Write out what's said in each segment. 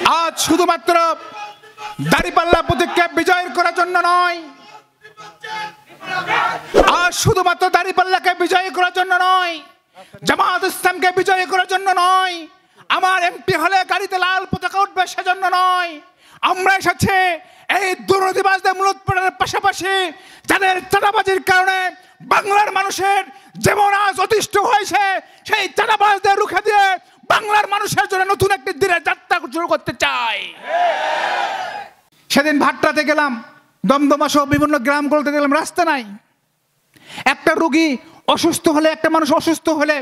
আজ শুধুমাত্র দাঁড়িপাল্লা প্রতীককে বিজয় করার জন্য নয়, আজ শুধুমাত্র দাঁড়িপাল্লাকে বিজয় করার জন্য নয়, জামাত ইসলামকে বিজয় করার জন্য নয়, আমার এমপি হলে গাড়িতে লাল পতাকা উঠবে সেজন্য নয়। আমরা এসেছি এই দুর্নীতিবাজদের মূলোৎপাটনের পাশাপাশি যাদের চাঁদাবাজির কারণে বাংলার মানুষের যেমন আজ অতিষ্ঠ হয়েছে, সেই চাঁদাবাজদের রুখে দিয়ে বাংলার মানুষের জন্য নতুন একটি দিনের যাত্রা শুরু করতে চাই। সেদিন ভাট্টাতে গেলাম, দমদমা সহ বিভিন্ন গ্রামগুলোতে গেলাম, রাস্তা নাই। একটা রোগী অসুস্থ হলে, একটা মানুষ অসুস্থ হলে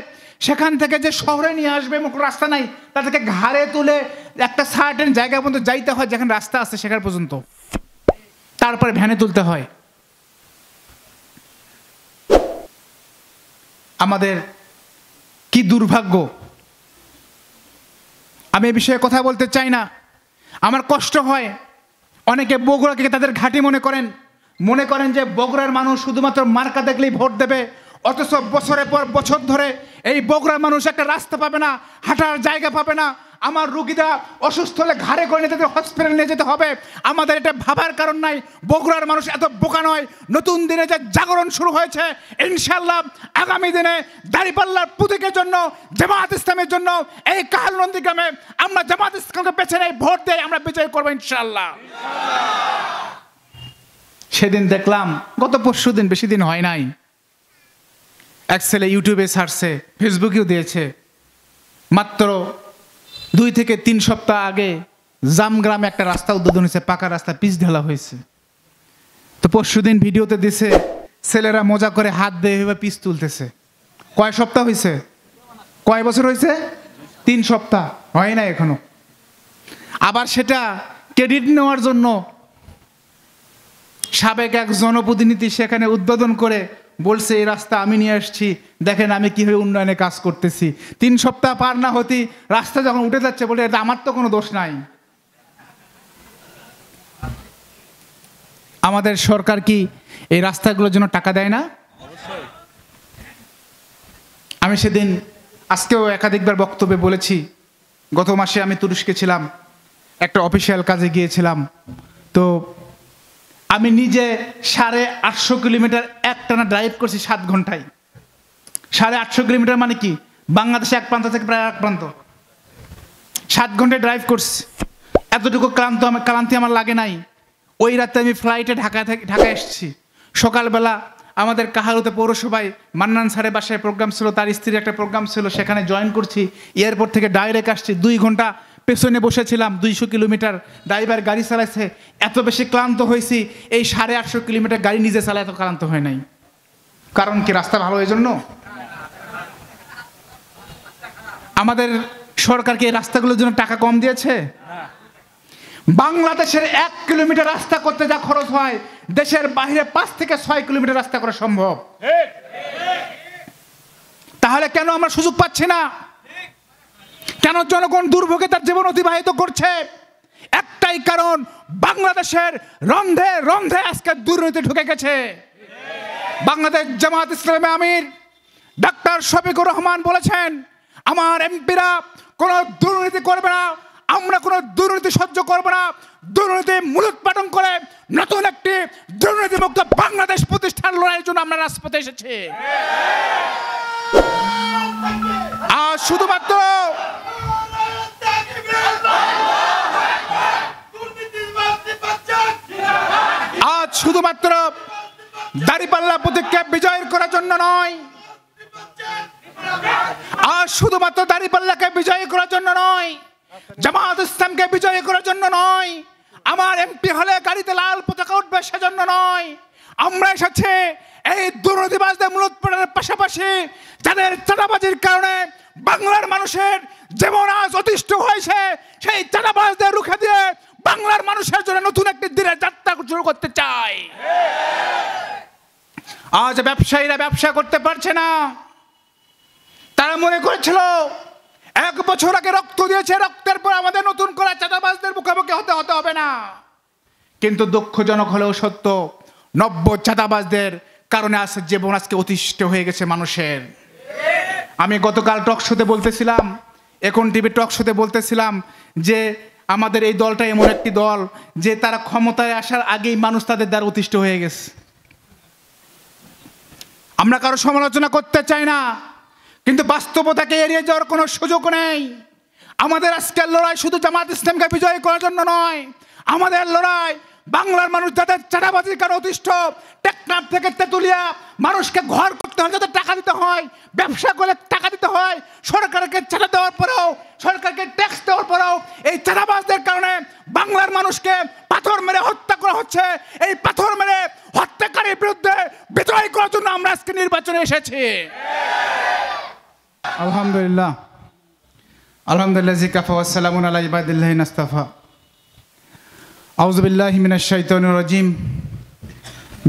সেখান থেকে যে শহরে নিয়ে আসবে এমন রাস্তা নাই, তাদেরকে ঘাড়ে তুলে একটা সার্টেন জায়গা পর্যন্ত যাইতে হয়, যেখানে রাস্তা আছে সেখানে পর্যন্ত, তারপরে ভ্যানে তুলতে হয়। আমাদের কি দুর্ভাগ্য! আমি এই বিষয়ে কথা বলতে চাই না, আমার কষ্ট হয়। অনেকে বগুড়াকে তাদের ঘাঁটি মনে করেন যে বগুড়ার মানুষ শুধুমাত্র মার্কা দেখলেই ভোট দেবে, অথচ বছরের পর বছর ধরে এই বগুড়ার মানুষ একটা রাস্তা পাবে না, হাঁটার জায়গা পাবে না। আমার রুগীরা অসুস্থ হলে ঘাড়ে করে নিয়ে তাদের হসপিটালে নিয়ে যেতে হবে। আমাদের এটা ভাবার কারণ নাই, বগুড়ার মানুষ এত বোকা নয়। নতুন দিনে যে জাগরণ শুরু হয়েছে, ইনশাআল্লাহ আগামী দিনে দাঁড়িপাল্লার প্রতীকের জন্য, জামাত ইসলামের জন্য এই কাহালনন্দী গ্রামে আমরা জামাত ইসলামকে বেছে নেই, ভোট দিয়ে আমরা বিজয় করবো ইনশাআল্লাহ। সেদিন দেখলাম, গত পরশু দিন, বেশি দিন হয় নাই, এক ছেলে ইউটিউবে ছাড়ছে, ফেসবুকেও দিয়েছে, মাত্র 2 থেকে 3 সপ্তাহ আগে জামগ্রামে একটা রাস্তা উদ্বোধন হয়েছে, পাকা রাস্তা, পিচ ঢালা হয়েছে। তো পরশু দিন ভিডিওতে দিছে, ছেলেরা মজা করে হাত দিয়ে এভাবে পিচ তুলতেছে। কয় সপ্তাহ হয়েছে? কয় বছর হয়েছে? 3 সপ্তাহ হয় না এখনো। আবার সেটা ক্রেডিট নেওয়ার জন্য সাবেক এক জনপ্রতিনিধি সেখানে উদ্বোধন করে বলছে, এই রাস্তা আমি নিয়ে আসছি, দেখেন আমি কিভাবে উন্নয়নে কাজ করতেছি। 3 সপ্তাহ পার না হতেই রাস্তা যখন উঠে যাচ্ছে, বলে এটা আমার তো কোনো দোষ নাই। আমাদের সরকার কি এই রাস্তাগুলোর জন্য টাকা দেয় না? আমি সেদিন, আজকেও একাধিকবার বক্তব্যে বলেছি, গত মাসে আমি তুরস্কে ছিলাম, একটা অফিসিয়াল কাজে গিয়েছিলাম। তো আমি নিজে 850 কিলোমিটার একটানা ড্রাইভ করছি 7 ঘন্টায়। 850 কিলোমিটার মানে কি? বাংলাদেশে এক প্রান্ত থেকে প্রায় এক প্রান্ত 7 ঘন্টায় ড্রাইভ করছি। এতটুকু ক্লান্তি আমার লাগে নাই। ওই রাতে আমি ফ্লাইটে ঢাকা এসেছি। সকালবেলা আমাদের কাহালুতে পৌরসভায় মান্নান স্যারের বাসায় প্রোগ্রাম ছিল, তার স্ত্রীর একটা প্রোগ্রাম ছিল, সেখানে জয়েন করছি। এয়ারপোর্ট থেকে ডাইরেক্ট আসছি, 2 ঘন্টা পেছনে বসেছিলাম, 200 কিলোমিটার ড্রাইভার গাড়ি চালাইছে। এত বেশি ক্লান্ত হয়েছি, এই 850 কিলোমিটার গাড়ি নিজে চালায় এত ক্লান্ত হয় নাই। কারণ কি? রাস্তা ভালো এই জন্য? আমাদের সরকারকে এই রাস্তাগুলোর জন্য টাকা কম দিয়েছে? বাংলাদেশের 1 কিলোমিটার রাস্তা করতে যা খরচ হয়, দেশের বাইরে 5 থেকে 6 কিলোমিটার রাস্তা করা সম্ভব। তাহলে কেন আমরা সুযোগ পাচ্ছি না? কেন জনগণ দুর্ভোগে তার জীবন অতিবাহিত করছে? একটাই কারণ, বাংলাদেশের রন্ধে রন্ধে আজকে দুর্নীতি ঢুকে গেছে। বাংলাদেশ জামাত ইসলামী আমির ডাক্তার শফিকুর রহমান বলেছেন, আমার এমপিরা কোনো দুর্নীতি করবে না, আমরা কোনো দুর্নীতি সহ্য করবো না। দুর্নীতি মূলোৎপাটন করে নতুন একটি দুর্নীতিমুক্ত বাংলাদেশ প্রতিষ্ঠার লড়াইয়ের জন্য আমরা রাজপথে এসেছি। আর শুধুমাত্র দাঁড়িপাল্লা প্রতীককে বিজয় করার জন্য নয়, আজ শুধুমাত্র দাঁড়িপাল্লাকে বিজয় করার জন্য নয়, জামাত ইসলামকে বিজয় করার জন্য নয়, আমার এমপি হলে গাড়িতে লাল পতাকা উঠবে সেজন্য নয়। আমরা এসেছি এই দুর্নীতিবাজদের মূলোৎপাটনের পাশাপাশি যাদের চাঁদাবাজির কারণে বাংলার মানুষের যেমন আজ অতিষ্ঠ হয়েছে, সেই চাঁদাবাজদের রুখে দিয়ে বাংলার মানুষের জন্য নতুন একটি দিনের যাত্রা শুরু করতে চাই। আজ ব্যবসায়ীরা ব্যবসা করতে পারছে না। তারা মনে করেছিল 1 বছর আগে রক্ত দিয়েছে, রক্তের পর আমাদের নতুন করে চাঁদাবাজদের মুখোমুখি হতে হবে না। কিন্তু দুঃখজনক হলেও সত্য, 90 চাঁদাবাজদের কারণে আজ জীবন আজকে অতিষ্ঠ হয়ে গেছে মানুষের। আমি গতকাল টক শোতে বলতেছিলাম, এখন টিভি টক শোতে বলতেছিলাম যে আমাদের এই দলটা এমন একটি দল যে তারা ক্ষমতায় আসার আগেই মানুষ তাদের দ্বারা অতিষ্ঠ হয়ে গেছে। আমরা কারো সমালোচনা করতে চাই না, কিন্তু বাস্তবতাকে এড়িয়ে যাওয়ার কোনো সুযোগ নেই। আমাদের আজকের লড়াই শুধু জামাত ইসলামকে বিজয় করার জন্য নয়, আমাদের লড়াই বাংলার মানুষ যাদের চাঁদাবাজির কারণে অতিষ্ঠ, টেকনাফ থেকে তেঁতুলিয়া মানুষকে ঘর করতে হয়, যাদের টাকা দিতে হয়, ব্যবসা করে টাকা দিতে হয়, সরকারকে চাঁদা দেওয়ার পরেও, সরকারকে ট্যাক্স দেওয়ার পরেও এই চাঁদাবাজদের কারণে বাংলার মানুষকে পাথর মেরে হত্যা করা হচ্ছে। এই পাথর মেরে হত্যাকারীর বিরুদ্ধে বিজয় করার জন্য আমরা আজকে নির্বাচনে এসেছি। আলহামদুলিল্লাহ, আলহামদুলিল্লাহ, জিকাফা ওয়াসসালামু আলা ইবাদিল্লাহি নাস্তাফা। আউযু বিল্লাহি মিনাশ শাইতানির রাজিম।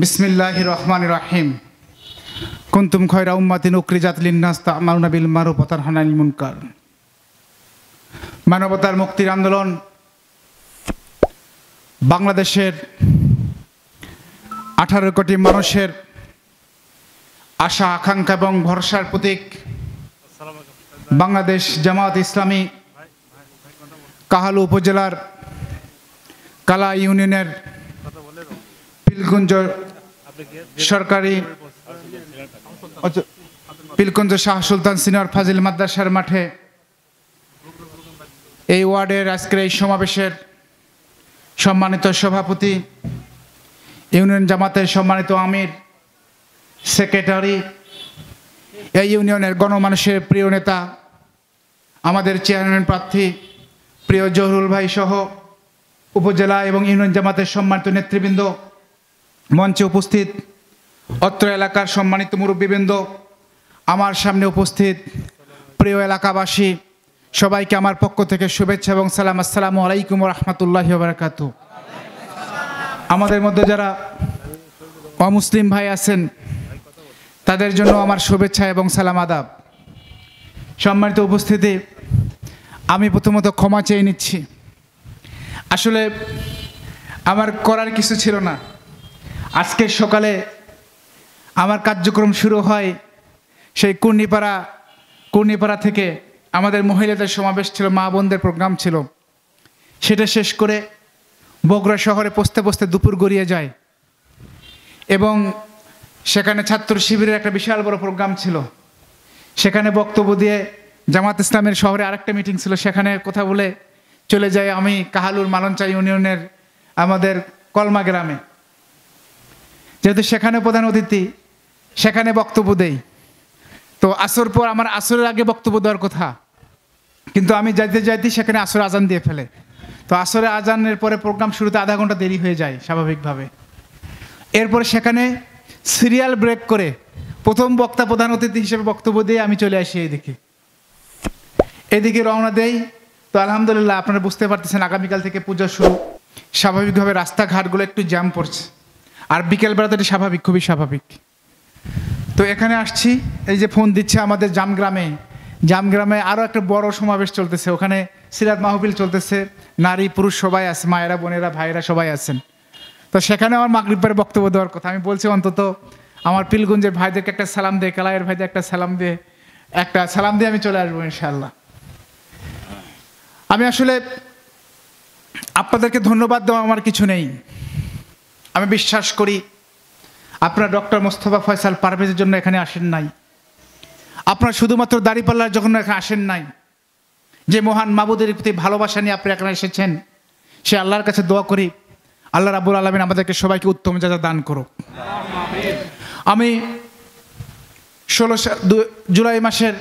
বিসমিল্লাহির রহমানির রহিম। কুনতুম খায়রা উম্মাতিন উখরিজাত লিন-নাস তা'মারুনা বিল মারুফ ওয়া তানহাউনা আনিল মুনকার। মানবতার মুক্তির আন্দোলন বাংলাদেশের 18 কোটি মানুষের আশা আকাঙ্ক্ষা এবং ভরসার প্রতীক বাংলাদেশ জামাত ইসলামী কাহালু উপজেলার কালা ইউনিয়নের পিলকুঞ্জ সরকারি পিলকুঞ্জ শাহ সুলতান সিনিয়র ফাজিল মাদ্রাসার মাঠে এই ওয়ার্ডের আজকের এই সমাবেশের সম্মানিত সভাপতি, ইউনিয়ন জামাতের সম্মানিত আমির, সেক্রেটারি, এই ইউনিয়নের গণমানুষের প্রিয় নেতা, আমাদের চেয়ারম্যান প্রার্থী প্রিয় জহুরুল ভাই সহ উপজেলা এবং ইউনিয়ন জামাতের সম্মানিত নেতৃবৃন্দ, মঞ্চে উপস্থিত অত্র এলাকার সম্মানিত মুরব্বীবৃন্দ, আমার সামনে উপস্থিত প্রিয় এলাকাবাসী, সবাইকে আমার পক্ষ থেকে শুভেচ্ছা এবং সালাম। আসসালামু আলাইকুম ওয়া রাহমাতুল্লাহি ওয়া বারাকাতুহু। আমাদের মধ্যে যারা অমুসলিম ভাই আছেন তাদের জন্য আমার শুভেচ্ছা এবং সালাম আদাব। সম্মানিত উপস্থিতি, আমি প্রথমত ক্ষমা চেয়ে নিচ্ছি। আসলে আমার করার কিছু ছিল না। আজকে সকালে আমার কার্যক্রম শুরু হয় সেই কুর্নিপাড়া থেকে। আমাদের মহিলাদের সমাবেশ ছিল, মা বোনদের প্রোগ্রাম ছিল। সেটা শেষ করে বগুড়া শহরে পৌঁছতে দুপুর গড়িয়ে যায় এবং সেখানে ছাত্র শিবিরের একটা বিশাল বড় প্রোগ্রাম ছিল। সেখানে বক্তব্য দিয়ে জামাত ইসলামের শহরে আরেকটা মিটিং ছিল, সেখানে কথা বলে চলে যাই আমি কাহালুর মালঞ্চা ইউনিয়নের আমাদের কলমা গ্রামে। যেহেতু সেখানে প্রধান অতিথি, সেখানে বক্তব্য দেই। তো আসর পর আমার আসরের আগে বক্তব্য দেওয়ার কথা, কিন্তু আমি যাইতে সেখানে আসরে আজান দিয়ে ফেলে। তো আসরে আজানের পরে প্রোগ্রাম শুরুতে আধা ঘন্টা দেরি হয়ে যায় স্বাভাবিকভাবে। এরপরে সেখানে সিরিয়াল ব্রেক করে প্রথম বক্তা প্রধান অতিথি হিসেবে বক্তব্য দিয়ে আমি চলে আসি এদিকে রওনা দেই। তো আলহামদুলিল্লাহ, আপনারা বুঝতে পারতেছেন আগামীকাল থেকে পূজা শুরু। স্বাভাবিকভাবে রাস্তাঘাটগুলো একটু জ্যাম পড়ছে, আর বিকেলবেলা তো এটা স্বাভাবিক, খুবই স্বাভাবিক। তো এখানে আসছি, এই যে ফোন দিচ্ছে আমাদের জামগ্রামে আরও একটা বড় সমাবেশ চলতেছে। ওখানে সিরাত মাহফিল চলতেছে, নারী পুরুষ সবাই আছে, মায়েরা বোনেরা ভাইয়েরা সবাই আছেন। তো সেখানে আমার মাগরিব পরে বক্তব্য দেওয়ার কথা। আমি বলছি অন্তত আমার পিলগঞ্জের ভাইদেরকে একটা সালাম দিয়ে, কালায়ের ভাইদের একটা সালাম দিয়ে আমি চলে আসবো ইনশাআল্লাহ। আমি আসলে আপনাদেরকে ধন্যবাদ দেওয়া আমার কিছু নেই। আমি বিশ্বাস করি আপনারা ডক্টর মোস্তফা ফয়সাল পারভেজের জন্য এখানে আসেন নাই, আপনারা শুধুমাত্র দাঁড়িপাল্লার জন্য এখানে আসেন নাই। যে মহান মাবুদের প্রতি ভালোবাসা নিয়ে আপনারা এখানে এসেছেন, সে আল্লাহর কাছে দোয়া করি আল্লাহ রাব্বুল আলামিন আমাদেরকে সবাইকে উত্তম জাযা দান করুক। আমি 16 জুলাই মাসের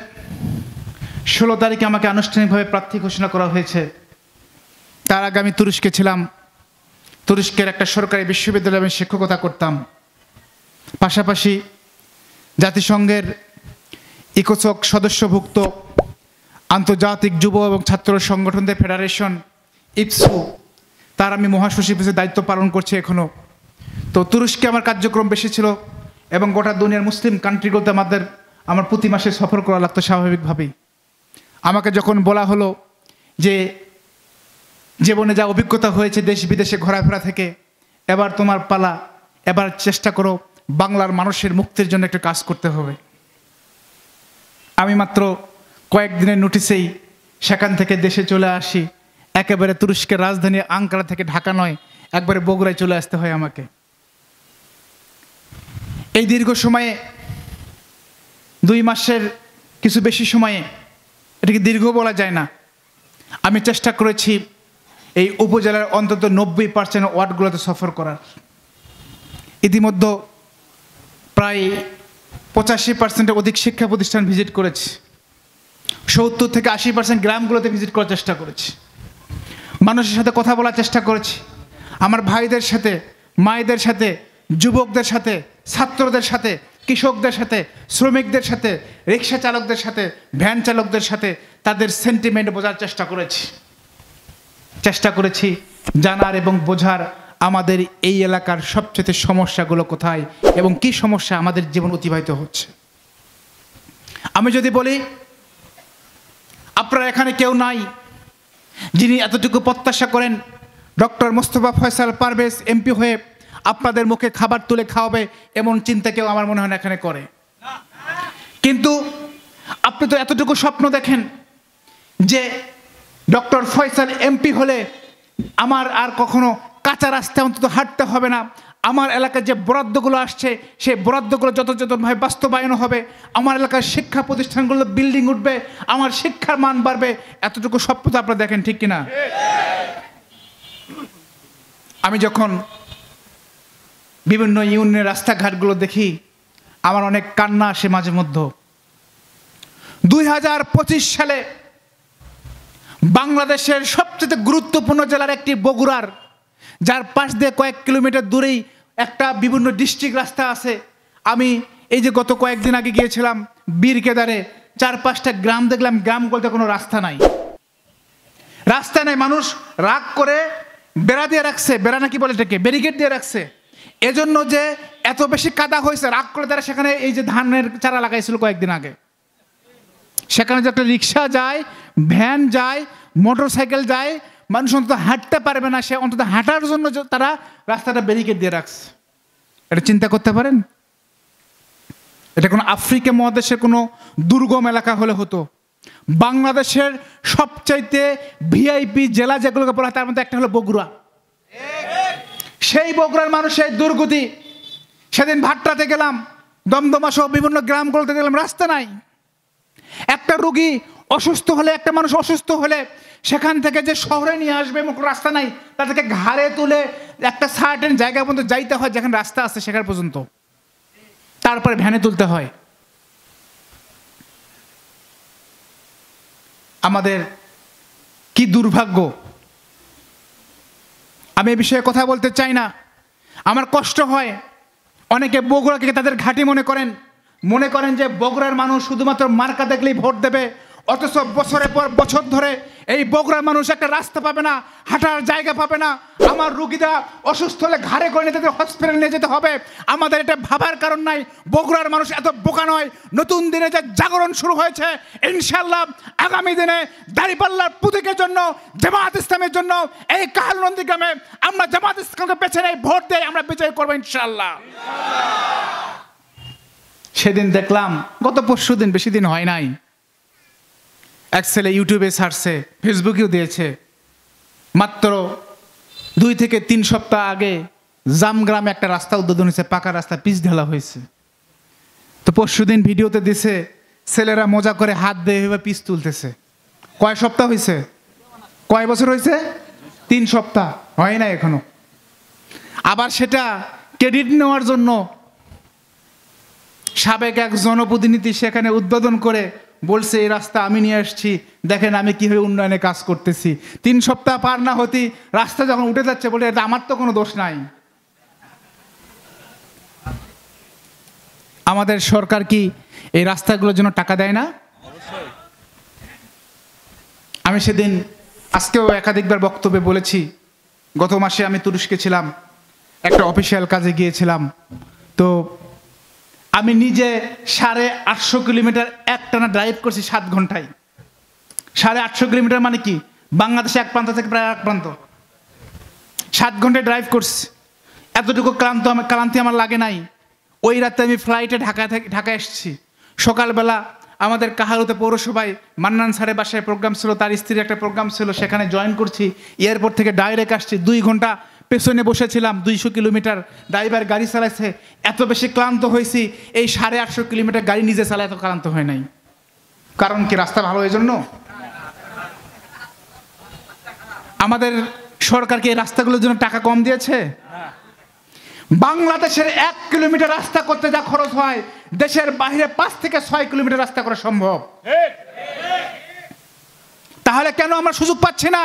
16 তারিখে আমাকে আনুষ্ঠানিকভাবে প্রার্থী ঘোষণা করা হয়েছে। তার আগে আমি তুরস্কে ছিলাম। তুরস্কের একটা সরকারি বিশ্ববিদ্যালয়ে আমি শিক্ষকতা করতাম। পাশাপাশি জাতিসংঘের ইকোসক সদস্যভুক্ত আন্তর্জাতিক যুব এবং ছাত্র সংগঠনদের ফেডারেশন ইপসু, তার আমি মহাসচিব হিসেবে দায়িত্ব পালন করছি এখনও। তো তুরস্কে আমার কার্যক্রম বেশি ছিল এবং গোটা দুনিয়ার মুসলিম কান্ট্রিগুলোতে আমার প্রতি মাসে সফর করা লাগতো স্বাভাবিকভাবেই। আমাকে যখন বলা হলো যে জীবনে যা অভিজ্ঞতা হয়েছে দেশ বিদেশে ঘোরাফেরা থেকে, এবার তোমার পালা, এবার চেষ্টা করো বাংলার মানুষের মুক্তির জন্য একটা কাজ করতে হবে। আমি মাত্র কয়েকদিনের নোটিসেই সেখান থেকে দেশে চলে আসি একেবারে তুরস্কের রাজধানী আঙ্কারা থেকে ঢাকা নয়, একবারে বগুড়ায় চলে আসতে হয় আমাকে। এই দীর্ঘ সময়ে 2 মাসের কিছু বেশি সময়ে, এটাকে দীর্ঘ বলা যায় না, আমি চেষ্টা করেছি এই উপজেলার অন্তত 90% ওয়ার্ডগুলোতে সফর করার। ইতিমধ্যে প্রায় 85%-এর অধিক শিক্ষা প্রতিষ্ঠান ভিজিট করেছি, 70 থেকে 80% গ্রামগুলোতে ভিজিট করার চেষ্টা করেছি, মানুষের সাথে কথা বলার চেষ্টা করেছি, আমার ভাইদের সাথে, মায়েদের সাথে, যুবকদের সাথে, ছাত্রদের সাথে, কৃষকদের সাথে, শ্রমিকদের সাথে, রিক্সা চালকদের সাথে, ভ্যান চালকদের সাথে তাদের সেন্টিমেন্ট বোঝার চেষ্টা করেছি জানার এবং বোঝার আমাদের এই এলাকার সবচেয়ে সমস্যাগুলো কোথায় এবং কি সমস্যা আমাদের জীবন অতিবাহিত হচ্ছে। আমি যদি বলি আপনারা এখানে কেউ নাই যিনি এতটুকু প্রত্যাশা করেন ডক্টর মোস্তফা ফয়সাল পারভেজ এমপি হয়ে আপনাদের মুখে খাবার তুলে খাওয়াবে, এমন চিন্তা কেউ আমার মনে হয় না এখানে করে। কিন্তু আপনি তো এতটুকু স্বপ্ন দেখেন যে ডক্টর ফয়সাল এমপি হলে আমার আর কখনো কাঁচা রাস্তায় অন্তত হাঁটতে হবে না, আমার এলাকায় যে বরাদ্দগুলো আসছে সেই বরাদ্দগুলো যথাযথভাবে বাস্তবায়ন হবে, আমার এলাকার শিক্ষা প্রতিষ্ঠানগুলো বিল্ডিং উঠবে, আমার শিক্ষার মান বাড়বে, এতটুকু স্বপ্ন তো আপনারা দেখেন, ঠিক কিনা? আমি যখন বিভিন্ন ইউনিয়নের রাস্তাঘাটগুলো দেখি আমার অনেক কান্না আসে মাঝে মধ্যে। 2025 সালে বাংলাদেশের সবচেয়ে গুরুত্বপূর্ণ জেলার একটি বগুড়ার, যার পাশ দিয়ে কয়েক কিলোমিটার দূরেই একটা বিভিন্ন ডিস্ট্রিক্ট রাস্তা আছে। আমি এই যে গত কয়েকদিন আগে গিয়েছিলাম বীরকেদারে, 4-5টা গ্রাম দেখলাম, গ্রামগুলোতে কোনো রাস্তা নাই, মানুষ রাগ করে বেড়া দিয়ে রাখছে, বেড়া নাকি বলে এটাকে, ব্যারিকেড দিয়ে রাখছে, এজন্য যে এত বেশি কাদা হয়েছে, রাগ করে তারা সেখানে এই যে ধানের চারা লাগাইছিল কয়েকদিন আগে, সেখানে যে একটা রিক্সা যায়, ভ্যান যায়, মোটর সাইকেল যায়, মানুষ অন্তত হাঁটতে পারবে না, সে অন্তত হাঁটার জন্য তারা রাস্তাটা ব্যারিকেড দিয়ে রাখছে। এটা চিন্তা করতে পারেন? এটা কোনো আফ্রিকা মহাদেশের কোনো দুর্গম এলাকা হলে হতো। বাংলাদেশের সবচাইতে ভিআইপি জেলা যেগুলোকে বলা হয় তার মধ্যে একটা হলো বগুড়া। সেই বগুড়ার মানুষের দুর্গতি, সেদিন ভাট্টাতে গেলাম, দমদমা সহ বিভিন্ন গ্রামগুলোতে গেলাম, রাস্তা নাই। একটা রুগী অসুস্থ হলে, একটা মানুষ অসুস্থ হলে সেখান থেকে যে শহরে নিয়ে আসবে এমন রাস্তা নাই, তাদেরকে ঘাড়ে তুলে একটা সার্টেন জায়গা পর্যন্ত যাইতে হয়, যেখানে রাস্তা আছে সেখানে পর্যন্ত, তারপরে ভ্যানে তুলতে হয়। আমাদের কি দুর্ভাগ্য! আমি এই বিষয়ে কথা বলতে চাই না, আমার কষ্ট হয়। অনেকে বগুড়াকে তাদের ঘাঁটি মনে করেন যে বগুড়ার মানুষ শুধুমাত্র মার্কা দেখলেই ভোট দেবে, অথচ বছরের পর বছর ধরে এই বগুড়ার মানুষ একটা রাস্তা পাবে না, হাঁটার জায়গা পাবে না। আমার রুগীরা অসুস্থ হলে ঘাড়ে করে নিয়ে তাদের হসপিটালে নিয়ে যেতে হবে। আমাদের এটা ভাবার কারণ নাই, বগুড়ার মানুষ এত বোকা নয়। নতুন দিনে যে জাগরণ শুরু হয়েছে, ইনশাআল্লাহ আগামী দিনে দাঁড়িপাল্লার প্রতীকের জন্য, জামাত ইসলামের জন্য এই কাহালনন্দী গ্রামে আমরা জামাত ইসলামকে বেছে নেই, ভোট দেয়, আমরা বিজয় করবো ইনশাআল্লাহ। সেদিন দেখলাম, গত পরশুদিন, বেশি দিন হয় নাই, এক ছেলে ইউটিউবে ছাড়ছে, ফেসবুকেও দিয়েছে, মাত্র 2 থেকে 3 সপ্তাহ আগে জামগ্রামে একটা রাস্তা উদ্বোধন হয়েছে, পাকা রাস্তা, পিচ ঢালা হয়েছে। তো পরশুদিন ভিডিওতে দিছে ছেলেরা মজা করে হাত দিয়ে এভাবে পিচ তুলতেছে। কয় সপ্তাহ হয়েছে? কয় বছর হয়েছে? 3 সপ্তাহ হয় না এখনো। আবার সেটা ক্রেডিট নেওয়ার জন্য সাবেক এক জনপ্রতিনিধি সেখানে উদ্বোধন করে বলছে, এই রাস্তা আমি নিয়ে আসছি, দেখেন আমি কিভাবে উন্নয়নে কাজ করতেছি। 3 সপ্তাহ পার না হতে রাস্তা যখন উঠে যাচ্ছে, বলে এটা আমার তো কোনো দোষ নাই। আমাদের সরকার কি এই রাস্তাগুলোর জন্য টাকা দেয় না? আমি সেদিন, আজকেও একাধিকবার বক্তব্যে বলেছি, গত মাসে আমি তুরস্কে ছিলাম, একটা অফিসিয়াল কাজে গিয়েছিলাম। তো আমি নিজে 850 কিলোমিটার একটানা ড্রাইভ করছি 7 ঘন্টায়। 850 কিলোমিটার মানে কি? বাংলাদেশে এক প্রান্ত থেকে প্রায় এক প্রান্ত 7 ঘন্টায় ড্রাইভ করছি। এতটুকু ক্লান্তি আমার লাগে নাই। ওই রাতে আমি ফ্লাইটে ঢাকা এসেছি। সকালবেলা আমাদের কাহালুতে পৌরসভায় মান্নান স্যারের বাসায় প্রোগ্রাম ছিল, তার স্ত্রীর একটা প্রোগ্রাম ছিল, সেখানে জয়েন করছি। এয়ারপোর্ট থেকে ডাইরেক্ট আসছি, 2 ঘন্টা পেছনে বসেছিলাম, 200 কিলোমিটার ড্রাইভার গাড়ি চালাইছে। এত বেশি ক্লান্ত হয়েছি, এই 850 কিলোমিটার গাড়ি নিজে চালায় এত ক্লান্ত হয় নাই। কারণ কি? রাস্তা ভালো এই জন্য? আমাদের সরকারকে এই রাস্তাগুলোর জন্য টাকা কম দিয়েছে? বাংলাদেশের 1 কিলোমিটার রাস্তা করতে যা খরচ হয়, দেশের বাইরে 5 থেকে 6 কিলোমিটার রাস্তা করা সম্ভব। তাহলে কেন আমরা সুযোগ পাচ্ছি না?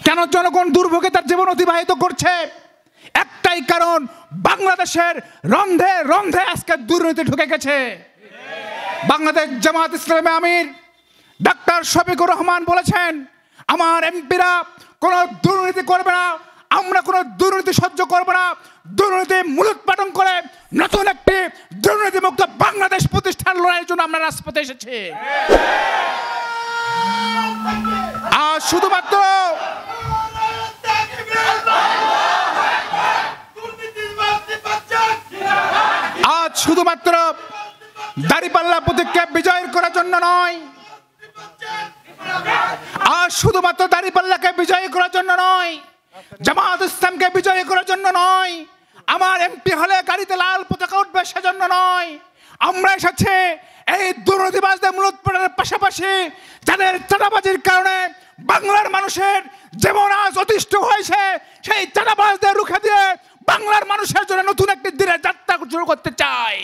কেন জনগণ দুর্ভোগে তার জীবন অতিবাহিত করছে? একটাই কারণ, বাংলাদেশের রন্ধে রন্ধে আজকে দুর্নীতি ঢুকে গেছে। বাংলাদেশ জামাত ইসলামী আমির ডাক্তার শফিকুর রহমান বলেছেন, আমার এমপিরা কোনো দুর্নীতি করবে না, আমরা কোনো দুর্নীতি সহ্য করব না। দুর্নীতি মূলোৎপাটন করে নতুন একটি দুর্নীতিমুক্ত বাংলাদেশ প্রতিষ্ঠার লড়াইয়ের জন্য আমরা রাজপথে এসেছি। আর শুধুমাত্র দাঁড়িপাল্লা প্রতীককে বিজয় করার জন্য নয়, আর শুধুমাত্র দাঁড়িপাল্লাকে বিজয় করার জন্য নয়, জামাত ইসলামকে বিজয় করার জন্য নয়, আমার এমপি হলে গাড়িতে লাল পতাকা উঠবে সেজন্য নয়। আমরা এসেছি এই দুর্নীতিবাজদের মূলোৎপাটনের পাশাপাশি যাদের চাঁদাবাজির কারণে বাংলার মানুষের যেমন আজ অতিষ্ঠ হয়েছে, সেই চাঁদাবাজদের রুখে দিয়ে বাংলার মানুষের জন্য নতুন একটি দিনের যাত্রা শুরু করতে চাই।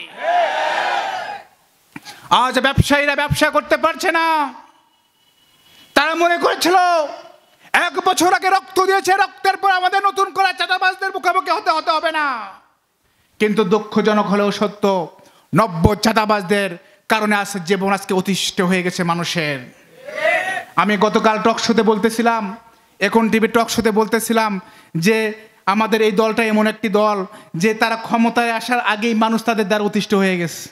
আজ ব্যবসায়ীরা ব্যবসা করতে পারছে না। তারা মনে করেছিল 1 বছর আগে রক্ত দিয়েছে, রক্তের পর আমাদের নতুন করে চাঁদাবাজদের মুখোমুখি হতে হবে না। কিন্তু দুঃখজনক হলেও সত্য, 90 চাঁদাবাজদের কারণে আজ জীবন আজকে অতিষ্ঠ হয়ে গেছে মানুষের। আমি গতকাল টক শোতে বলতেছিলাম, এখন টিভি টক শোতে বলতেছিলাম যে আমাদের এই দলটা এমন একটি দল যে তারা ক্ষমতায় আসার আগেই মানুষ তাদের দ্বারা অতিষ্ঠ হয়ে গেছে।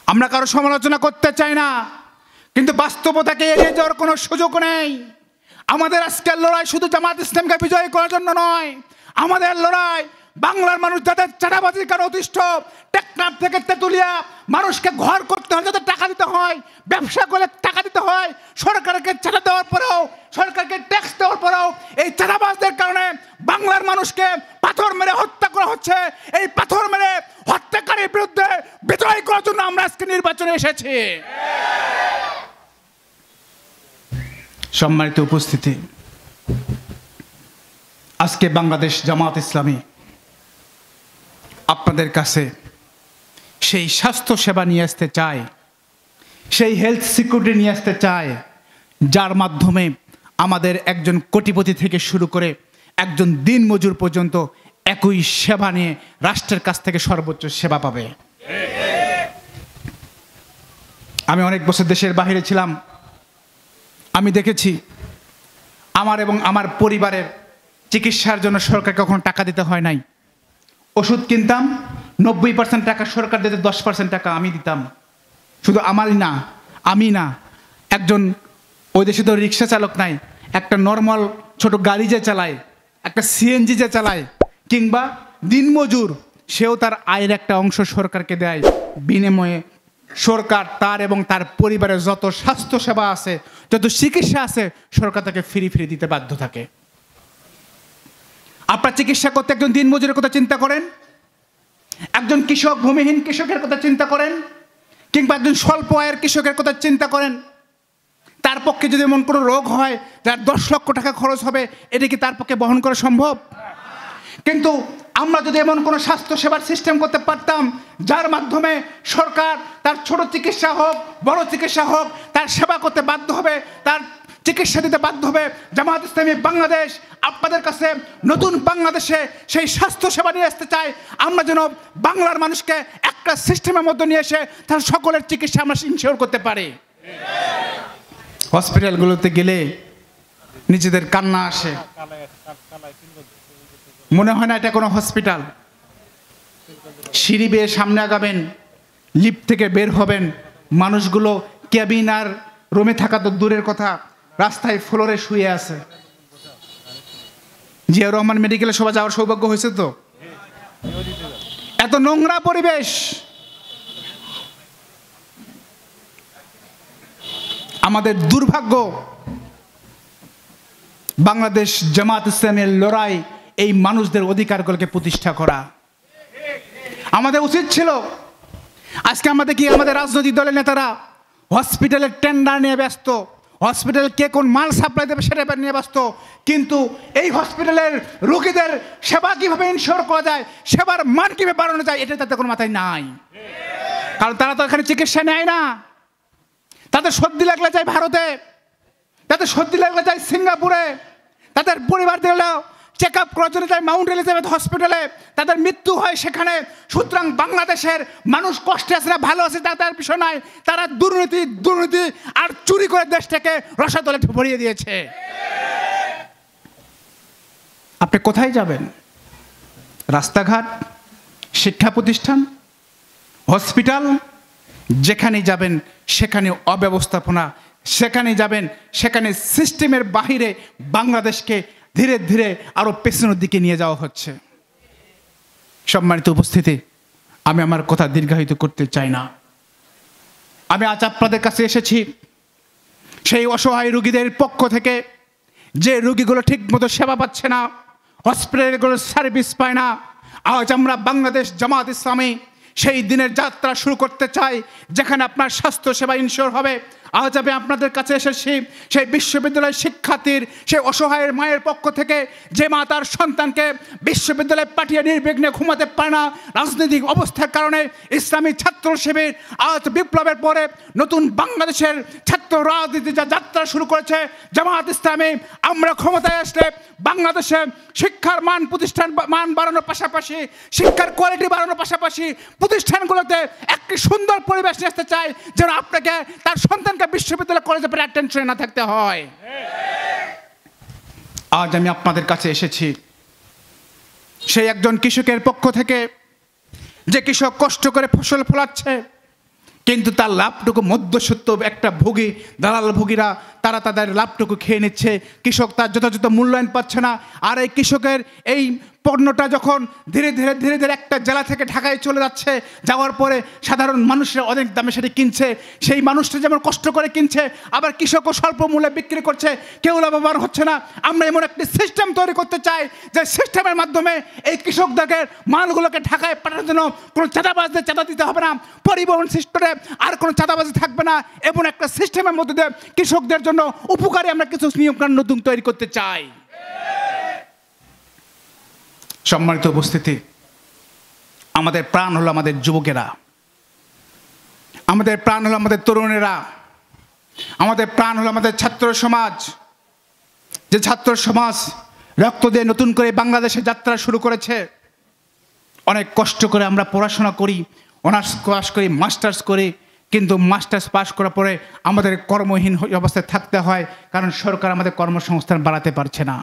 আমরা কারো সমালোচনা করতে চাই না, কিন্তু বাস্তবতাকে এড়িয়ে যাওয়ার কোনো সুযোগ নেই। আমাদের আজকের লড়াই শুধু জামাত ইসলামকে বিজয় করার জন্য নয়, আমাদের লড়াই বাংলার মানুষ যাদের চাঁদাবাজির কারণে অতিষ্ঠ, টেকনাফ থেকে তেঁতুলিয়া মানুষকে ঘর করতে হয়, যাদের টাকা দিতে হয়, ব্যবসা করে টাকা দিতে হয়, সরকারকে চাঁদা দেওয়ার পরেও, সরকারকে ট্যাক্স দেওয়ার পরেও এই চাঁদাবাজদের কারণে বাংলার মানুষকে পাথর মেরে হত্যা করা হচ্ছে। এই পাথর মেরে হত্যাকারীর বিরুদ্ধে বিজয় করার জন্য আমরা আজকে নির্বাচনে এসেছি। সম্মানিত উপস্থিতি, আজকে বাংলাদেশ জামাত ইসলামী আপনাদের কাছে সেই স্বাস্থ্য সেবা নিয়ে আসতে চায়, সেই হেলথ সিকিউরিটি নিয়ে আসতে চায়, যার মাধ্যমে আমাদের একজন কোটিপতি থেকে শুরু করে একজন দিনমজুর পর্যন্ত একই সেবা নিয়ে রাষ্ট্রের কাছ থেকে সর্বোচ্চ সেবা পাবে। আমি অনেক বছর দেশের বাইরে ছিলাম, আমি দেখেছি আমার এবং আমার পরিবারের চিকিৎসার জন্য সরকার কখনো টাকা দিতে হয় নাই। ওষুধ কিনতাম, 90% টাকা সরকার দিতে, 10% টাকা আমি দিতাম। শুধু আমারই না, আমি না, একজন ওই দেশে তো রিক্সা চালক নাই, একটা নর্মাল ছোট গাড়ি যে চালায়, একটা সিএনজি যে চালায়, কিংবা দিনমজুর, সেও তার আয়ের একটা অংশ সরকারকে দেয়। বিনিময়ে সরকার তার এবং তার পরিবারের যত স্বাস্থ্য সেবা আছে, যত চিকিৎসা আছে, সরকার তাকে ফ্রি দিতে বাধ্য থাকে। আপনার চিকিৎসা করতে একজন দিনমজুরের কথা চিন্তা করেন, একজন কৃষক, ভূমিহীন কৃষকের কথা চিন্তা করেন, কিংবা একজন স্বল্প আয়ের কৃষকের কথা চিন্তা করেন। তার পক্ষে যদি এমন কোনো রোগ হয় যার 10 লক্ষ টাকা খরচ হবে, এটা কি তার পক্ষে বহন করা সম্ভব? কিন্তু আমরা যদি এমন কোনো স্বাস্থ্য সেবার সিস্টেম করতে পারতাম যার মাধ্যমে সরকার তার ছোট চিকিৎসা হোক, বড় চিকিৎসা হোক, তার সেবা করতে বাধ্য হবে, তার চিকিৎসা দিতে বাধ্য হবে। জামাত ইসলামী বাংলাদেশ আপনাদের কাছে নতুন বাংলাদেশে সেই স্বাস্থ্য সেবা নিয়ে আসতে চাই। আমরা যেন বাংলার মানুষকে একটা সিস্টেমের মধ্যে নিয়ে এসে তার সকলের চিকিৎসা আমরা ইনশিওর করতে পারি। হসপিটালগুলোতে গেলে নিজেদের কান্না আসে, মনে হয় না এটা কোনো হসপিটাল। সিঁড়ি বেয়ে সামনে আগাবেন, লিফট থেকে বের হবেন, মানুষগুলো ক্যাবিন আর রুমে থাকা তো দূরের কথা, রাস্তায় ফ্লোরে শুয়ে আছে। জিয়া রহমান মেডিকেলে সবাই যাওয়ার সৌভাগ্য হয়েছে তো? এত নোংরা পরিবেশ, আমাদের দুর্ভাগ্য, বাংলাদেশ জামাত ইসলামের লড়াই এই মানুষদের অধিকারগুলোকে প্রতিষ্ঠা করা। আমাদের উচিত ছিল, আজকে আমাদের কি আমাদের রাজনৈতিক দলের নেতারা হসপিটালের টেন্ডার নিয়ে ব্যস্ত, হসপিটাল কে কোন মাল সাপ্লাই দেবে সেটা নিয়ে ব্যস্ত, কিন্তু এই হসপিটালের রোগীদের সেবা কিভাবে ইনশিওর করা যায়, সেবার মান কিভাবে বাড়ানো যায়, এটা তাদের কোনো মাথায় নাই। কারণ তারা তো এখানে চিকিৎসা নেয় না। তাদের সর্দি লাগলে যায় ভারতে, তাদের সর্দি লাগলে যায় সিঙ্গাপুরে, তাদের পরিবার দিলেও চেক আপ করার জন্য যায় মাউন্ট এলিজাবেথ হসপিটালে, তাদের মৃত্যু হয় সেখানে। সুতরাং বাংলাদেশের মানুষ কষ্টে আছে না ভালো আছে তার বিষয় নয়, তারা দুর্নীতি আর চুরি করে দেশটাকে রসাতলে ভরিয়ে দিয়েছে। আপনি কোথায় যাবেন? রাস্তাঘাট, শিক্ষা প্রতিষ্ঠান, হসপিটাল, যেখানে যাবেন সেখানে অব্যবস্থাপনা, সেখানে যাবেন সেখানে সিস্টেমের বাহিরে বাংলাদেশকে ধীরে ধীরে আরো পেছনের দিকে নিয়ে যাওয়া হচ্ছে। সম্মানিত উপস্থিতি, আমি আমার কথা দীর্ঘায়িত করতে চাই না। আমি আজ আপনাদের কাছে এসেছি সেই অসহায় রোগীদের পক্ষ থেকে, যে রোগীগুলো ঠিক মতো সেবা পাচ্ছে না, হসপিটালগুলো সার্ভিস পায় না। আজ আমরা বাংলাদেশ জামাত ইসলামী সেই দিনের যাত্রা শুরু করতে চাই যেখানে আপনার স্বাস্থ্য সেবা ইনশিওর হবে। আজ আমি আপনাদের কাছে এসেছি সেই বিশ্ববিদ্যালয়ের শিক্ষার্থীর, সেই অসহায়ের মায়ের পক্ষ থেকে, যে মা তার সন্তানকে বিশ্ববিদ্যালয়ে পাঠিয়ে নির্বিঘ্নে ঘুমাতে পারে না রাজনৈতিক অবস্থার কারণে। ইসলামী ছাত্র শিবির আজ বিপ্লবের পরে নতুন বাংলাদেশের ছাত্র রাজনীতি যা যাত্রা শুরু করেছে জামাত ইসলামী, আমরা ক্ষমতায় আসলে বাংলাদেশে শিক্ষার মান বাড়ানোর পাশাপাশি, শিক্ষার কোয়ালিটি বাড়ানোর পাশাপাশি প্রতিষ্ঠানগুলোতে একটি সুন্দর পরিবেশ নিয়ে আসতে চাই, যেন আপনাকে তার সন্তানকে বিশ্ববিদ্যালয় কলেজে পড়ে টেনশনে না থাকতে হয়। আজ আমি আপনাদের কাছে এসেছি সেই একজন কৃষকের পক্ষ থেকে, যে কৃষক কষ্ট করে ফসল ফলাচ্ছে, কিন্তু তার লাভটুকু মধ্যস্বত্ব একটা ভোগী, দালাল ভোগীরা তারা তাদের লাভটুকু খেয়ে নিচ্ছে। কৃষক তার যথাযথ মূল্যায়ন পাচ্ছে না। আর এই কৃষকের এই পণ্যটা যখন ধীরে ধীরে একটা জেলা থেকে ঢাকায় চলে যাচ্ছে, যাওয়ার পরে সাধারণ মানুষরা অনেক দামে সেটা কিনছে। সেই মানুষটা যেমন কষ্ট করে কিনছে, আবার কৃষকও স্বল্প মূল্যে বিক্রি করছে, কেউ লাভবান হচ্ছে না। আমরা এমন একটি সিস্টেম তৈরি করতে চাই যে সিস্টেমের মাধ্যমে এই কৃষকদেরকে মালগুলোকে ঢাকায় পাঠানোর জন্য কোনো চাঁদাবাজদের চাঁদা দিতে হবে না, পরিবহন সিস্টেমে আর কোনো চাঁদাবাজি থাকবে না। এমন একটা সিস্টেমের মধ্যে দিয়ে কৃষকদের জন্য উপকারী আমরা কিছু নিয়মকানুন নতুন তৈরি করতে চাই। সম্মানিত উপস্থিতি, আমাদের প্রাণ হলো আমাদের যুবকেরা, আমাদের প্রাণ হলো আমাদের তরুণেরা, আমাদের প্রাণ হলো আমাদের ছাত্র সমাজ। যে ছাত্র সমাজ রক্ত দিয়ে নতুন করে বাংলাদেশের যাত্রা শুরু করেছে। অনেক কষ্ট করে আমরা পড়াশোনা করি, অনার্স পাস করি, মাস্টার্স করি, কিন্তু মাস্টার্স পাস করার পরে আমাদের কর্মহীন অবস্থায় থাকতে হয়, কারণ সরকার আমাদের কর্মসংস্থান বাড়াতে পারছে না।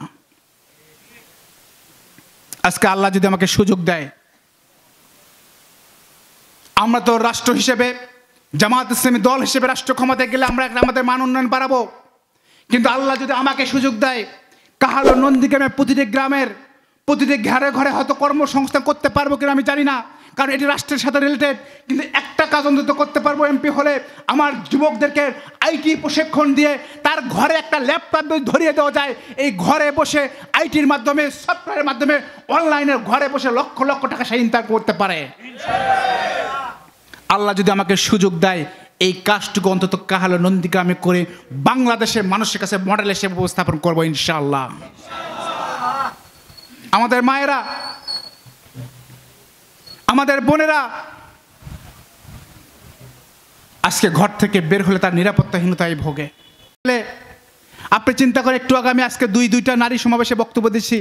আজকে আল্লাহ যদি আমাকে সুযোগ দেয়, আমরা তো রাষ্ট্র হিসেবে, জামাত ইসলামী দল হিসেবে রাষ্ট্র ক্ষমতায় গেলে আমরা আমাদের মান উন্নয়ন বাড়াবো। কিন্তু আল্লাহ যদি আমাকে সুযোগ দেয়, কাহালো নন্দীগ্রামে প্রতিটি গ্রামের প্রতিটি ঘরে ঘরে হয়তো কর্মসংস্থান করতে পারবো কিনা আমি জানি না, কারণ এটি রাষ্ট্রের সাথে রিলেটেড, কিন্তু একটা কাজ অন্তত করতে পারবো এমপি হলে, আমার যুবকদেরকে আইটি প্রশিক্ষণ দিয়ে তার ঘরে একটা ল্যাপটপ ধরিয়ে দেওয়া যায়। এই ঘরে বসে আইটির মাধ্যমে, সফটওয়্যারের মাধ্যমে, অনলাইনে ঘরে বসে লক্ষ লক্ষ টাকা সে ইনকাম করতে পারে। আল্লাহ যদি আমাকে সুযোগ দেয়, এই কাজটুকু অন্তত কাহালো নন্দীগ্রামে করে বাংলাদেশের মানুষের কাছে মডেল হিসেবে উপস্থাপন করবো ইনশাআল্লাহ। আমাদের মায়েরা, আমাদের বোনেরা আজকে ঘর থেকে বের হলে তার নিরাপত্তাহীনতায় ভোগে। আপনি চিন্তা করেন, একটু আগে আমি আজকে দুইটা নারী সমাবেশে বক্তব্য দিচ্ছি।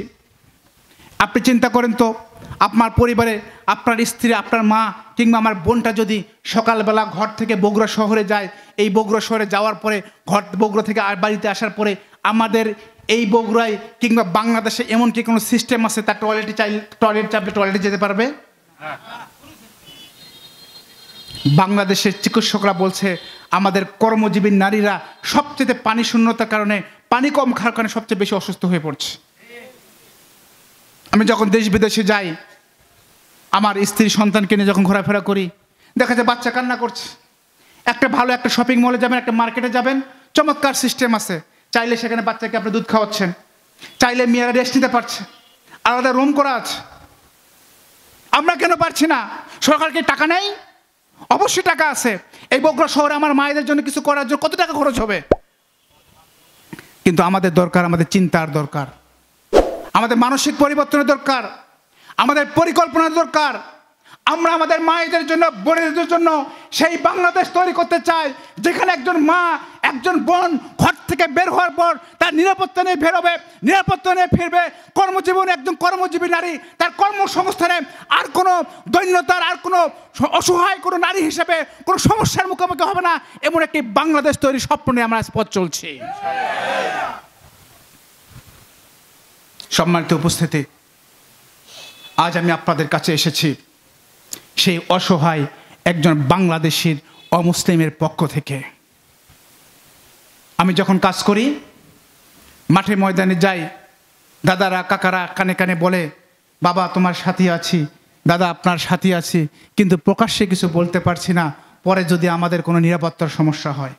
আপনি চিন্তা করেন তো, আপনার পরিবারে আপনার স্ত্রী, আপনার মা কিংবা আমার বোনটা যদি সকালবেলা ঘর থেকে বগুড়া শহরে যায়, এই বগুড়া শহরে যাওয়ার পরে বগুড়া থেকে আর বাড়িতে আসার পরে আমাদের এই বগুড়ায় কিংবা বাংলাদেশে এমন কি কোনো সিস্টেম আছে তার টয়লেটে চাপলে টয়লেটে যেতে পারবে? বাংলাদেশের চিকিৎসকরা বলছে আমাদের কর্মজীবী নারীরা সবচেয়ে পানি শূন্যতার কারণে, পানি কম খাওয়ার কারণে সবচেয়ে বেশি অসুস্থ হয়ে পড়ছে। আমি যখন দেশ বিদেশে যাই, আমার স্ত্রী সন্তানকে নিয়ে যখন ঘোরাফেরা করি, দেখা যায় বাচ্চা কান্না করছে। একটা ভালো একটা শপিং মলে যাবেন, একটা মার্কেটে যাবেন, চমৎকার সিস্টেম আছে, চাইলে সেখানে বাচ্চাকে আপনি দুধ খাওয়াচ্ছেন, চাইলে মেয়েরা রেস্ট নিতে পারছে, আলাদা রুম করা আছে। আমরা কেন পারছি না? সরকার কি টাকা নেই? অবশ্যই টাকা আছে। এই বগুড়া শহরে আমার মায়েদের জন্য কিছু করার জন্য কত টাকা খরচ হবে? কিন্তু আমাদের দরকার, আমাদের চিন্তার দরকার, আমাদের মানসিক পরিবর্তনের দরকার, আমাদের পরিকল্পনার দরকার। আমরা আমাদের মায়েদের জন্য, বোনেদের জন্য সেই বাংলাদেশ তৈরি করতে চাই যেখানে একজন মা, একজন বোন ঘর থেকে বের হওয়ার পর তার নিরাপত্তা নিয়ে বেরোবে, নিরাপত্তা নিয়ে ফিরবে। কর্মজীবনে একজন কর্মজীবী নারী তার কর্মসংস্থানে আর কোনো দৈন্যতার, আর কোনো অসহায় কোনো নারী হিসেবে কোনো সমস্যার মুখোমুখি হবে না, এমন একটি বাংলাদেশ তৈরির স্বপ্ন নিয়ে আমরা পথ চলছি। সম্মানিত উপস্থিতি, আজ আমি আপনাদের কাছে এসেছি সেই অসহায় একজন বাংলাদেশির অমুসলিমের পক্ষ থেকে। আমি যখন কাজ করি, মাঠে ময়দানে যাই, দাদারা কাকারা কানে কানে বলে, বাবা তোমার সাথী আছি, দাদা আপনার সাথী আছি, কিন্তু প্রকাশ্যে কিছু বলতে পারছি না, পরে যদি আমাদের কোনো নিরাপত্তার সমস্যা হয়।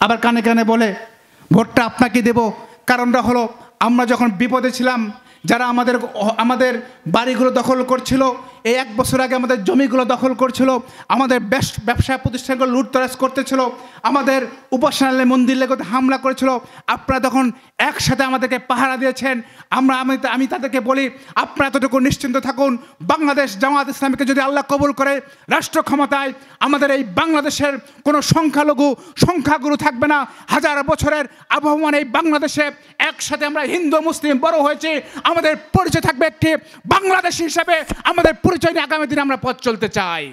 আবার কানে কানে বলে ভোটটা আপনাকে দেব, কারণটা হলো আমরা যখন বিপদে ছিলাম, যারা আমাদের বাড়িগুলো দখল করছিল, এই 1 বছর আগে আমাদের জমিগুলো দখল করছিল, আমাদের ব্যবসা প্রতিষ্ঠানগুলো লুটতরাজ করতেছিল, আমাদের উপাসনালয় মন্দিরগুলোতে হামলা করেছিল, আপনারা তখন একসাথে আমাদেরকে পাহারা দিয়েছেন। আমি তাদেরকে বলি, আপনারা এতটুকু নিশ্চিন্ত থাকুন, বাংলাদেশ জামাত ইসলামীকে যদি আল্লাহ কবুল করে রাষ্ট্র ক্ষমতায়, আমাদের এই বাংলাদেশের কোনো সংখ্যাগুরু থাকবে না। 1000 বছরের আবহমান এই বাংলাদেশে একসাথে আমরা হিন্দু মুসলিম বড় হয়েছি, আমাদের পরিচয় থাকবে একটি বাংলাদেশী হিসেবে। আমাদের পরিচয় নিয়ে আগামী দিনে আমরা পথ চলতে চাই।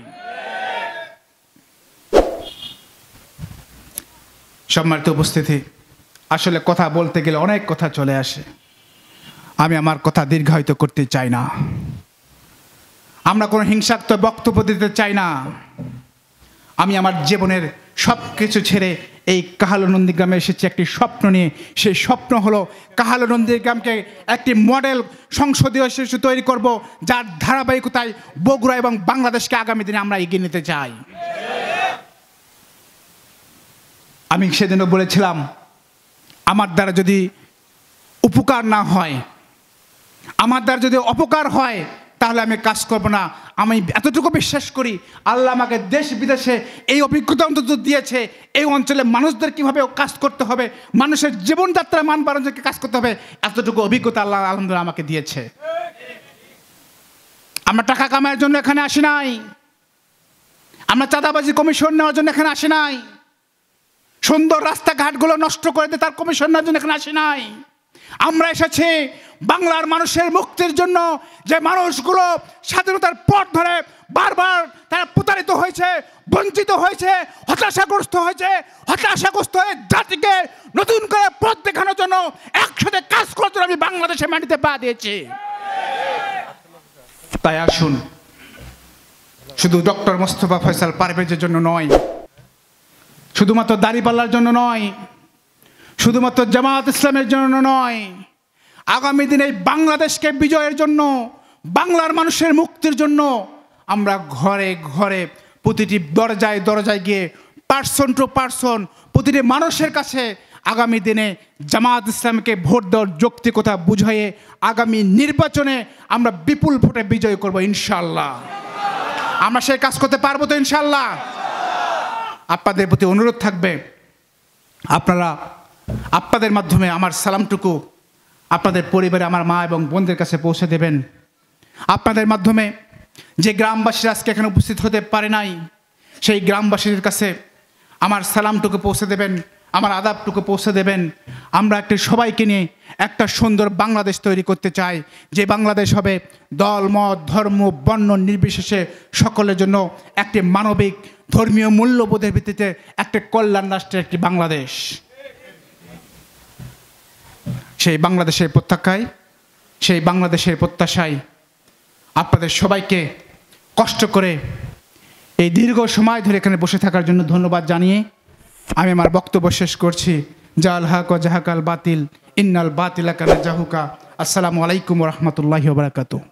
সম্মানিত উপস্থিতি, আসলে কথা বলতে গেলে অনেক কথা চলে আসে, আমি আমার কথা দীর্ঘায়িত করতে চাই না। আমরা কোনো হিংসাত্মক বক্তব্য দিতে চাই না। আমি আমার জীবনের সব কিছু ছেড়ে এই কাহালু নন্দীগ্রামে এসেছি একটি স্বপ্ন নিয়ে। সেই স্বপ্ন হলো কাহালু নন্দীগ্রামকে একটি মডেল সংসদীয় শিশু তৈরি করব, যার ধারাবাহিকতায় বগুড়া এবং বাংলাদেশকে আগামী দিনে আমরা এগিয়ে নিতে চাই। আমি সেদিনও বলেছিলাম, আমার দ্বারা যদি উপকার না হয়, আমার দ্বারা যদি অপকার হয়, তাহলে আমি কাজ করব না। আমি এতটুকু বিশ্বাস করি, আল্লাহ আমাকে দেশ বিদেশে এই অভিজ্ঞতা অন্তত দিয়েছে, এই অঞ্চলে মানুষদের কীভাবে কাজ করতে হবে, মানুষের জীবনযাত্রার মান বাড়ানোকে কাজ করতে হবে, এতটুকু অভিজ্ঞতা আল্লাহ আলহামদুলিল্লাহ আমাকে দিয়েছে। আমরা টাকা কামানোর জন্য এখানে আসি নাই, আমরা চাঁদাবাজি কমিশন নেওয়ার জন্য এখানে আসি নাই, সুন্দর রাস্তাঘাটগুলো নষ্ট করে দিয়ে তার কমিশন নেওয়ার জন্য এখানে আসি নাই। আমরা এসেছি বাংলার মানুষের মুক্তির জন্য। যে মানুষগুলো স্বাধীনতার পথ ধরে বারবার তারা প্রতারিত হয়েছে, বঞ্চিত হয়েছে, হতাশাগ্রস্ত হয়ে জাতিকে নতুন করে পথ দেখানোর জন্য, একসাথে কাজ করার জন্য আমি বাংলাদেশে মাটিতে পা দিয়েছি। তাই আসুন, শুধু ডক্টর মোস্তফা ফয়সাল পারভেজের জন্য নয়, শুধুমাত্র দাড়িপাল্লার জন্য নয়, শুধুমাত্র জামাত ইসলামের জন্য নয়, আগামী দিনে বাংলাদেশকে বিজয়ের জন্য, বাংলার মানুষের মুক্তির জন্য আমরা ঘরে ঘরে, প্রতিটি দরজায় দরজায় গিয়ে, পার্সন টু পার্সন, প্রতিটি মানুষের কাছে আগামী দিনে জামাত ইসলামকে ভোট দেওয়ার যৌক্তিকতা বুঝিয়ে আগামী নির্বাচনে আমরা বিপুল ভোটে বিজয় করব ইনশাআল্লাহ। আমরা সেই কাজ করতে পারবো তো ইনশাআল্লাহ? আপনাদের প্রতি অনুরোধ থাকবে, আপনারা আপনাদের মাধ্যমে আমার সালামটুকু আপনাদের পরিবারে আমার মা এবং বোনদের কাছে পৌঁছে দেবেন। আপনাদের মাধ্যমে যে গ্রামবাসীরা আজকে এখানে উপস্থিত হতে পারে নাই, সেই গ্রামবাসীদের কাছে আমার সালামটুকু পৌঁছে দেবেন, আমার আদাবটুকু পৌঁছে দেবেন। আমরা একটি সবাইকে নিয়ে একটা সুন্দর বাংলাদেশ তৈরি করতে চাই, যে বাংলাদেশ হবে দল মত ধর্ম বর্ণ নির্বিশেষে সকলের জন্য একটি মানবিক ধর্মীয় মূল্যবোধের ভিত্তিতে একটা কল্যাণ রাষ্ট্রের একটি বাংলাদেশ। সেই বাংলাদেশের প্রত্যাশায়, সেই বাংলাদেশের প্রত্যাশায় আপনাদের সবাইকে কষ্ট করে এই দীর্ঘ সময় ধরে এখানে বসে থাকার জন্য ধন্যবাদ জানিয়ে আমি আমার বক্তব্য শেষ করছি। জাল হক ওয়া জাহাকাল বাতিল, ইন্নাল বাতিলা কানা জাহুকা। আসসালামু আলাইকুম ওয়া রাহমাতুল্লাহি ওয়া বারাকাতুহু।